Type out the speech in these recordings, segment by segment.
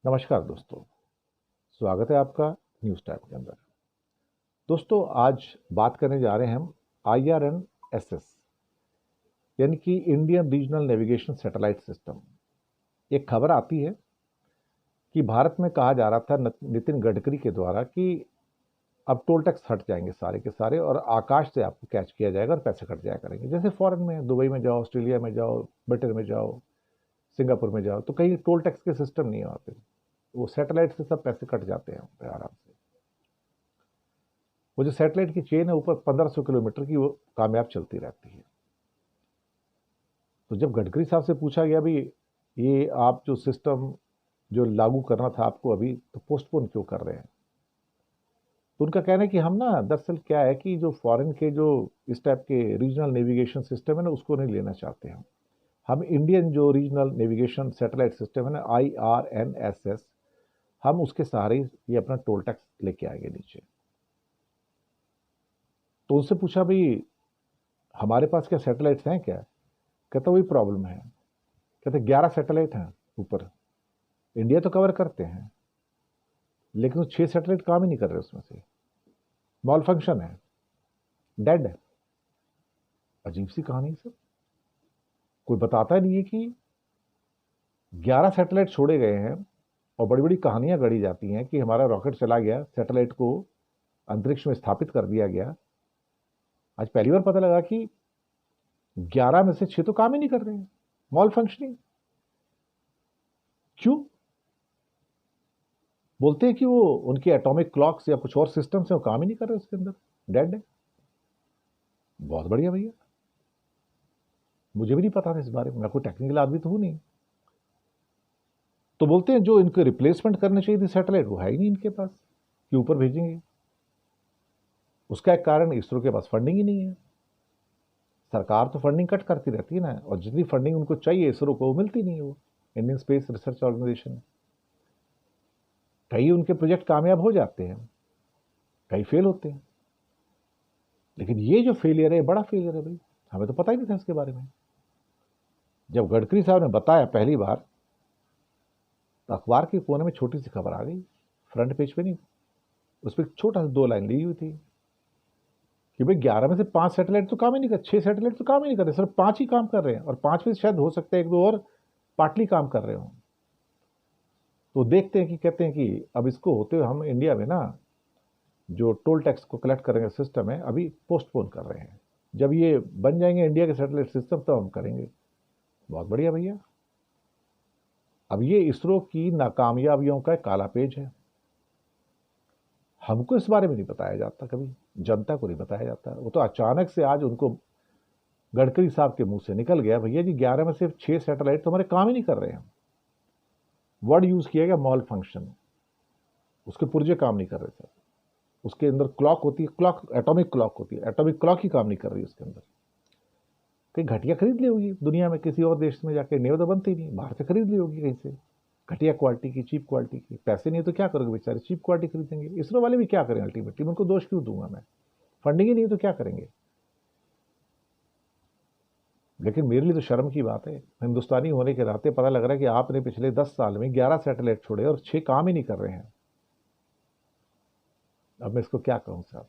नमस्कार दोस्तों। स्वागत है आपका न्यूज़ टाइम के अंदर। दोस्तों, आज बात करने जा रहे हैं हम IRNSS यानी कि Indian regional navigation satellite system. एक खबर आती है कि भारत में कहा जा रहा था नितिन गडकरी के द्वारा कि अब टोल टैक्स हट जाएंगे सारे के सारे और आकाश से आपको कैच किया जाएगा और पैसे कट जाया करेंगे। जैसे फॉरेन में दुबई में जाओ, ऑस्ट्रेलिया में जाओ, ब्रिटेन में जाओ, सिंगापुर में जाओ, तो कहीं टोल टैक्स के सिस्टम नहीं है वहाँ पे। वो सैटेलाइट से सब पैसे कट जाते हैं वहाँ पे आराम से। वो जो सैटेलाइट की चेन है ऊपर 1500 किलोमीटर की, वो कामयाब चलती रहती है। तो जब गडकरी साहब से पूछा गया भाई, ये आप जो सिस्टम जो लागू करना था आपको अभी, तो पोस्टपोन क्यों कर रहे हैं? तो उनका कहना है कि हम ना, दरअसल क्या है कि जो फॉरेन के जो इस टाइप के रीजनल नेविगेशन सिस्टम है ना, उसको नहीं लेना चाहते हम इंडियन जो रीजनल नेविगेशन सैटेलाइट सिस्टम है ना, IRNSS, हम उसके सहारे ये अपना टोल टैक्स लेके आएंगे नीचे। तो उनसे पूछा भाई, हमारे पास क्या सैटेलाइट्स हैं क्या? कहता वही प्रॉब्लम है। कहते 11 सैटेलाइट हैं ऊपर, इंडिया तो कवर करते हैं, लेकिन वो 6 सैटेलाइट काम ही नहीं कर रहे उसमें से, मॉल फंक्शन है, डेड है। अजीब सी कहानी सब। कोई बताता नहीं है कि 11 सैटेलाइट छोड़े गए हैं और बड़ी बड़ी कहानियां गढ़ी जाती हैं कि हमारा रॉकेट चला गया, सैटेलाइट को अंतरिक्ष में स्थापित कर दिया गया। आज पहली बार पता लगा कि 11 में से 6 तो काम ही नहीं कर रहे हैं, मॉल फंक्शनिंग। क्यों? बोलते हैं कि वो उनके एटॉमिक क्लॉक्स या कुछ और सिस्टम से वो काम ही नहीं कर रहे, उसके अंदर डेड है। बहुत बढ़िया भैया, मुझे भी नहीं पता था इस बारे में, मैं कोई टेक्निकल आदमी तो हूं नहीं। तो बोलते हैं जो इनको रिप्लेसमेंट करने चाहिए थी सैटेलाइट, वो है ही नहीं इनके पास कि ऊपर भेजेंगे। उसका एक कारण इसरो के पास फंडिंग ही नहीं है। सरकार तो फंडिंग कट करती रहती है ना, और जितनी फंडिंग उनको चाहिए इसरो को, वो मिलती नहीं है। वो इंडियन स्पेस रिसर्च ऑर्गेनाइजेशन, कई उनके प्रोजेक्ट कामयाब हो जाते हैं, कई फेल होते हैं। लेकिन ये जो फेलियर है, बड़ा फेलियर है भाई, हमें तो पता ही नहीं था इसके बारे में। जब गडकरी साहब ने बताया पहली बार, तो अखबार के कोने में छोटी सी खबर आ गई, फ्रंट पेज पे नहीं, उस पर छोटा सा 2 लाइन ली हुई थी कि भाई 11 में से 5 सैटेलाइट तो काम ही नहीं कर, 6 सैटेलाइट तो काम ही नहीं कर रहे, सिर्फ 5 ही काम कर रहे हैं, और 5 में शायद हो सकता है 1-2 और पार्टली काम कर रहे हो। तो देखते हैं कि कहते हैं कि अब इसको होते हुए हम इंडिया में ना, जो टोल टैक्स को कलेक्ट करेंगे सिस्टम है, अभी पोस्टपोन कर रहे हैं। जब ये बन जाएंगे इंडिया के सैटेलाइट सिस्टम, तब हम करेंगे। बहुत बढ़िया भैया। अब ये इसरो की नाकामयाबियों का काला पेज है। हमको इस बारे में नहीं बताया जाता, कभी जनता को नहीं बताया जाता। वो तो अचानक से आज उनको, गडकरी साहब के मुंह से निकल गया, भैया जी 11 में सिर्फ 6 सैटेलाइट तो हमारे काम ही नहीं कर रहे हैं। वर्ड यूज किया गया मॉल फंक्शन, उसके पुर्जे काम नहीं कर रहे थे। उसके अंदर क्लॉक होती है, क्लॉक एटॉमिक क्लॉक होती है, एटॉमिक क्लॉक ही काम नहीं कर रही उसके अंदर। कहीं घटिया खरीद ली होगी दुनिया में, किसी और देश में जाके, नहीं तो बनती नहीं, बाहर से खरीद ली होगी कहीं से, घटिया क्वालिटी की, चीप क्वालिटी की। पैसे नहीं तो क्या करोगे बेचारे, चीप क्वालिटी खरीदेंगे। इसरो वाले भी क्या करें, अल्टीमेटली उनको दोष क्यों दूंगा मैं? फंडिंग ही नहीं तो क्या करेंगे? लेकिन मेरे लिए तो शर्म की बात है, हिंदुस्तानी होने के नाते पता लग रहा है कि आपने पिछले 10 साल में 11 सैटेलाइट छोड़े और 6 काम ही नहीं कर रहे हैं। अब मैं इसको क्या कहूँ साहब,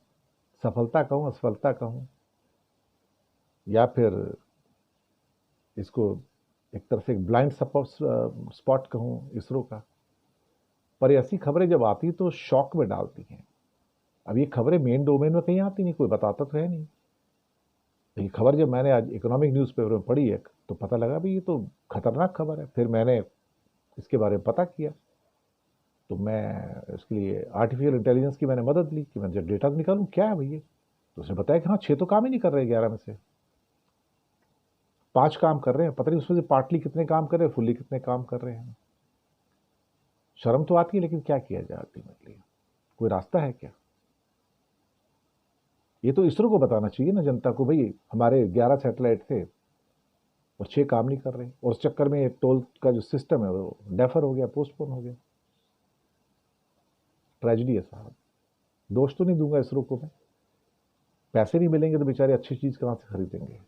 सफलता कहूँ, असफलता कहूँ, या फिर इसको एक तरह से एक ब्लाइंड स्पॉट कहूँ इसरो का। पर ऐसी खबरें जब आती तो शॉक में डालती हैं। अब ये खबरें मेन डोमेन में कहीं आती नहीं, कोई बताता तो है नहीं। ये खबर जब मैंने आज इकोनॉमिक न्यूज़पेपर में पढ़ी है, तो पता लगा भाई ये तो खतरनाक खबर है। फिर मैंने इसके बारे में पता किया, तो मैं इसके लिए आर्टिफिशियल इंटेलिजेंस की मैंने मदद ली कि मैं जब डेटा निकालूं क्या है भैया। तो उसने बताया कि हाँ, 6 तो काम ही नहीं कर रहे, 11 में से 5 काम कर रहे हैं। पता नहीं उसमें से पार्टली कितने काम कर रहे हैं, फुल्ली कितने काम कर रहे हैं। शर्म तो आती है, लेकिन क्या किया जाए अल्टीमेटली, कोई रास्ता है क्या? ये तो इसरो को बताना चाहिए ना जनता को, भाई हमारे 11 सैटेलाइट थे और 6 काम नहीं कर रहे, और उस चक्कर में टोल का जो सिस्टम है वो डेफर हो गया, पोस्टपोन हो गया। ट्रेजिडी है साहब। दोष तो नहीं दूंगा इसरो को मैं, पैसे नहीं मिलेंगे तो बेचारे अच्छी चीज कहां से खरीदेंगे?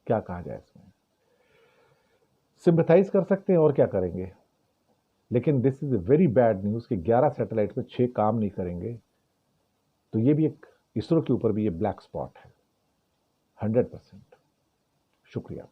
क्या कहा जाए इसमें, सिंपैथाइज कर सकते हैं और क्या करेंगे। लेकिन this is a very bad news कि 11 सैटेलाइट में 6 काम नहीं करेंगे, तो ये भी एक इसरो के ऊपर भी ये ब्लैक स्पॉट है 100%। शुक्रिया।